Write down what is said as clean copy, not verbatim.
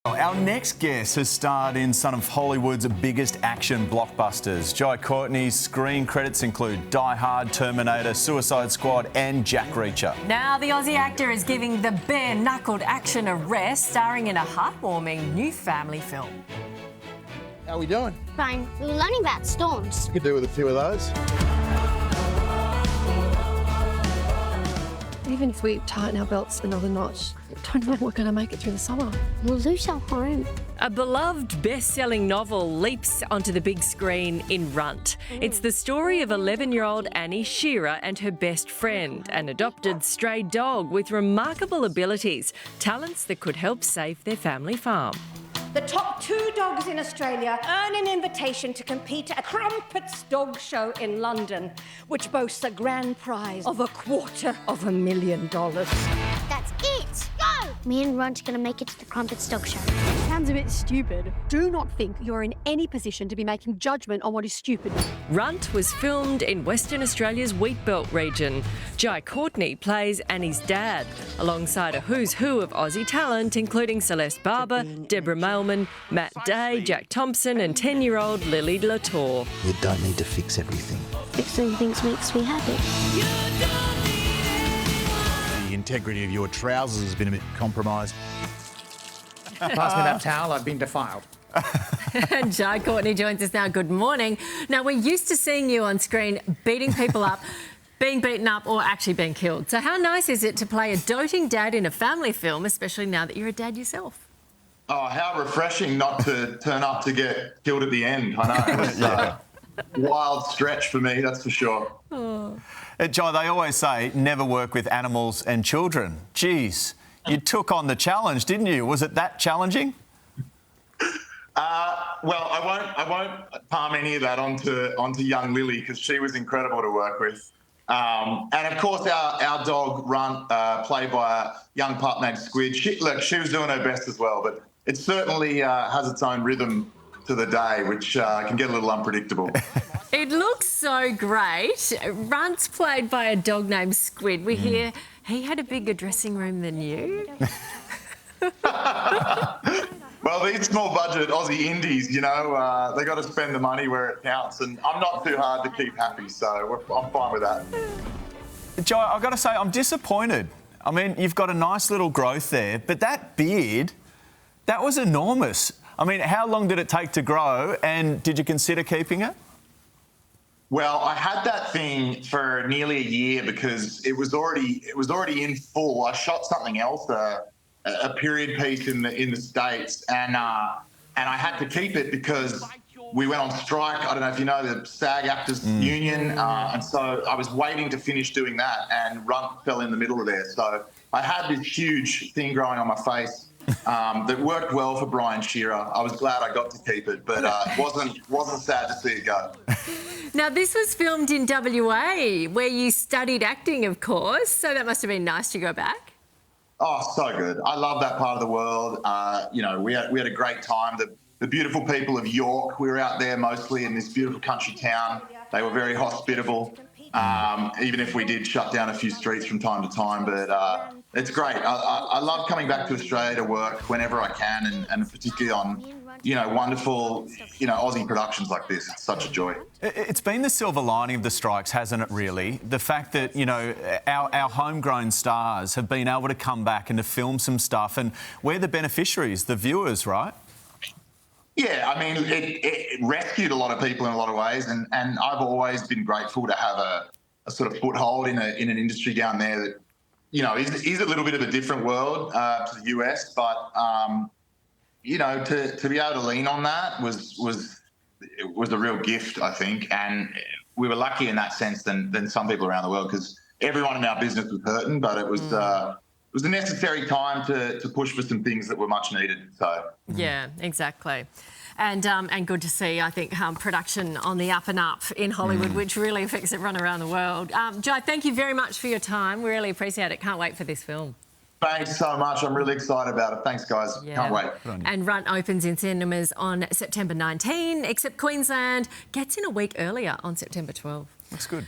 Our next guest has starred in some of Hollywood's biggest action blockbusters. Courtney's screen credits include Die Hard, Terminator, Suicide Squad and Jack Reacher. Now the Aussie actor is giving the bare-knuckled action a rest, starring in a heartwarming new family film. How are we doing? Fine. We were learning about storms. You could do with a few of those. Even if we tighten our belts another notch, I don't know if we're going to make it through the summer. We'll lose our home. A beloved best-selling novel leaps onto the big screen in Runt. It's the story of 11-year-old Annie Shearer and her best friend, an adopted stray dog with remarkable abilities, talents that could help save their family farm. The top 2 dogs in Australia earn an invitation to compete at a Crumpets dog show in London, which boasts a grand prize of $250,000. That's it! Go! Me and Runt are going to make it to the Crumpets dog show. Sounds a bit stupid. Do not think you're in any position to be making judgment on what is stupid. Runt was filmed in Western Australia's Wheatbelt region. Courtney plays Annie's dad, alongside a who's who of Aussie talent, including Celeste Barber, Deborah Mailman, Matt Day, Jack Thompson and 10-year-old Lily Latour. You don't need to fix everything. Fixing things makes me happy. The integrity of your trousers has been a bit compromised. Pass me that towel, I've been defiled. And Courtney joins us now. Good morning. Now, we're used to seeing you on screen beating people up, being beaten up or actually being killed. So how nice is it to play a doting dad in a family film, especially now that you're a dad yourself? Oh, how refreshing not to turn up to get killed at the end. I know. It was a wild stretch for me, that's for sure. Oh. They always say never work with animals and children. Geez, you took on the challenge, didn't you? Was it that challenging? Well, I won't palm any of that onto young Lily because she was incredible to work with. And of course, our dog Runt, played by a young pup named Squid. She was doing her best as well, but it certainly has its own rhythm to the day, which can get a little unpredictable. It looks so great. Runt's played by a dog named Squid. We hear he had a bigger dressing room than you. Well, these small budget Aussie indies, you know, they got to spend the money where it counts, and I'm not too hard to keep happy, so I'm fine with that. I've got to say, I'm disappointed. I mean, you've got a nice little growth there, but that beard, that was enormous. I mean, how long did it take to grow, and did you consider keeping it? Well, I had that thing for nearly a year because it was already in full. I shot something else, a period piece in the States, and I had to keep it because we went on strike. I don't know if you know the SAG Actors Union, and so I was waiting to finish doing that, and Runt fell in the middle of there. So I had this huge thing growing on my face that worked well for Brian Shearer. I was glad I got to keep it, but wasn't sad to see it go. Now, this was filmed in WA, where you studied acting, of course, so that must have been nice to go back. Oh, so good. I love that part of the world. You know, we had a great time. The beautiful people of York, we were out there mostly in this beautiful country town. They were very hospitable, even if we did shut down a few streets from time to time. But it's great. I love coming back to Australia to work whenever I can, and particularly on, you know, wonderful, you know, Aussie productions like this. It's such a joy. It's been the silver lining of the strikes, hasn't it, really? The fact that, you know, our homegrown stars have been able to come back and to film some stuff, and we're the beneficiaries, the viewers, right? Yeah, I mean, it rescued a lot of people in a lot of ways, and I've always been grateful to have a sort of foothold in an industry down there that, you know, is a little bit of a different world to the US, but you know, to be able to lean on that was a real gift, I think, and we were lucky in that sense than some people around the world, because everyone in our business was hurting, but it was a necessary time to push for some things that were much needed. So yeah, exactly. And good to see, I think, production on the up and up in Hollywood, which really affects everyone around the world. Joe, thank you very much for your time. We really appreciate it. Can't wait for this film. Thanks so much. I'm really excited about it. Thanks, guys. Yeah. Can't wait. And Runt opens in cinemas on September 19, except Queensland gets in a week earlier on September 12. That's good.